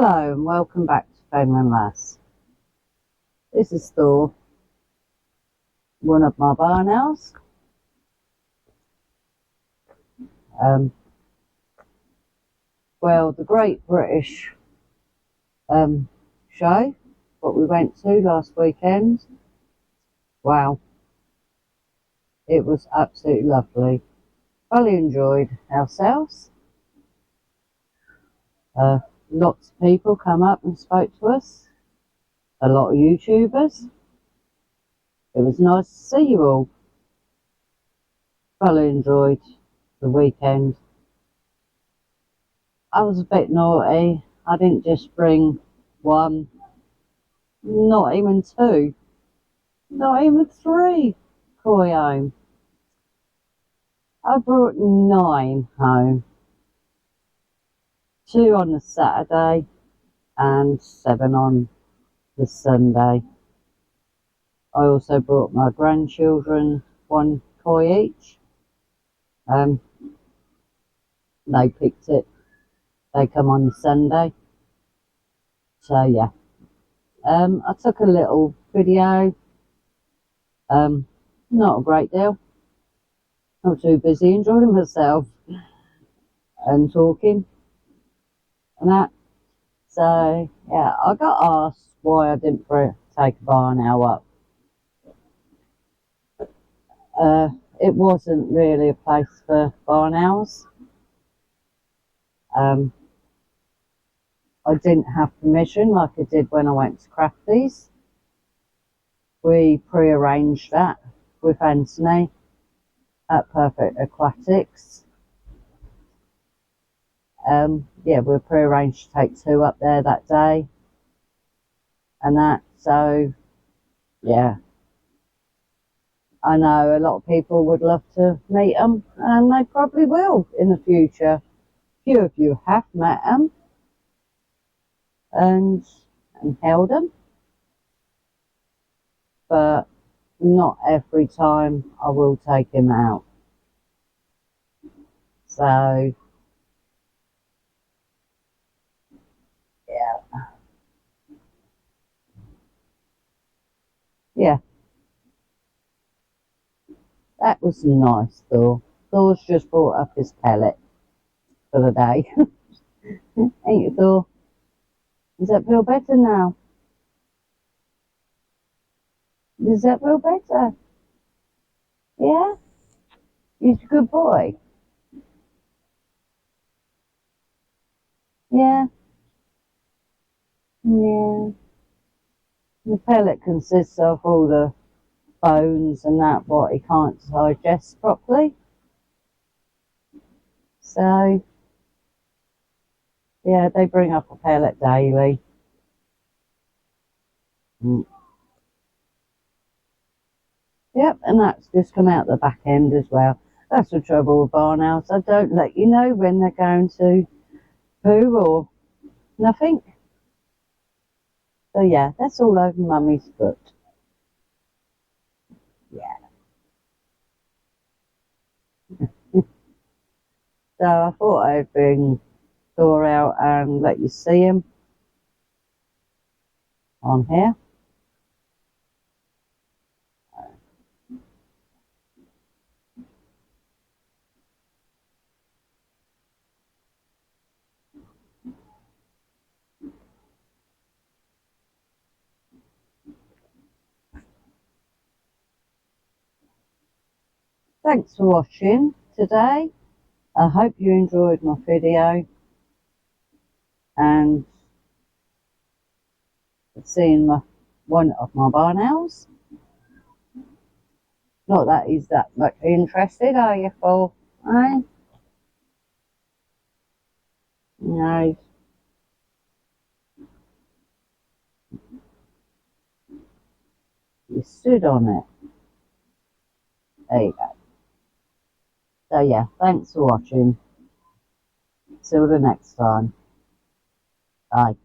Hello and welcome back to Family and Lass. This is Thor, one of my barn owls. Well, the Great British show, what we went to last weekend, wow, it was absolutely lovely. Fully enjoyed ourselves. Lots of people come up and spoke to us, a lot of YouTubers. It was nice to see you all. Fully enjoyed the weekend. I was a bit naughty. I didn't just bring one, not even two, not even three koi home. I brought 9 home. 2 on the Saturday and 7 on the Sunday. I also brought my grandchildren 1 koi each. They picked it. They come on the Sunday. So yeah. I took a little video. Not a great deal. Not too busy, enjoying myself and talking and that. So yeah, I got asked why I didn't take a barn owl up. It wasn't really a place for barn owls. I didn't have permission like I did when I went to Crafties. We pre-arranged that with Anthony at Perfect Aquatics. Yeah, we pre-arranged to take 2 up there that day and that. So yeah, I know a lot of people would love to meet them, and they probably will in the future. A few of you have met them and held them, but not every time I will take him out. So yeah, that was nice. Thor's just brought up his pellet for the day. Ain't you, Thor? Does that feel better now? Does that feel better? Yeah? He's a good boy. Yeah? Yeah. The pellet consists of all the bones and that what he can't digest properly. So, yeah, they bring up a pellet daily. Yep, and that's just come out the back end as well. That's the trouble with barn owls. I don't let you know when they're going to poo or nothing. So yeah, that's all over Mummy's foot. Yeah. So I thought I'd bring Thor out and let you see him on here. Thanks for watching today. I hope you enjoyed my video and seeing one of my barn owls. Not that he's that much interested, are you, Thor? Eh? No. You stood on it. There you go. So yeah, thanks for watching. Till the next time. Bye.